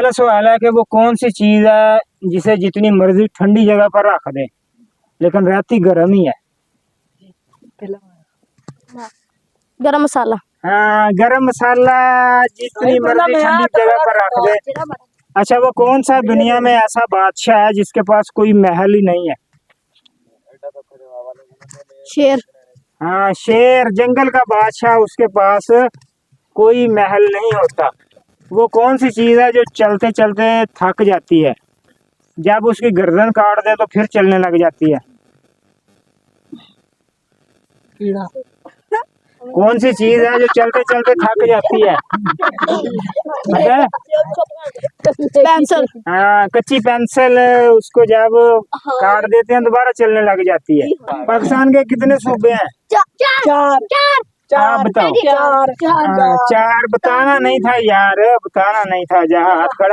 पहला सवाल है कि वो कौन सी चीज है जिसे जितनी मर्जी ठंडी जगह पर रख दे लेकिन रहती गर्म ही है। गरम मसाला। हाँ, गरम मसाला जितनी मर्जी ठंडी जगह पर रख दे। अच्छा, वो कौन सा दुनिया में ऐसा बादशाह है जिसके पास कोई महल ही नहीं है? शेर। हाँ, शेर, जंगल का बादशाह, उसके पास कोई महल नहीं होता। वो कौन सी चीज है जो चलते चलते थक जाती है, जब उसकी गर्दन काट दे तो फिर चलने लग जाती है? कीड़ा। कौन सी चीज है जो चलते चलते थक जाती है? अच्छा, पेंसिल। हाँ, कच्ची पेंसिल, उसको जब काट देते हैं दोबारा चलने लग जाती है। पाकिस्तान के कितने सूबे हैं? चार। हाँ, बताओ। चार। हाँ, चार। बताना नहीं था यार, बताना नहीं था, जहाँ हाथ खड़ा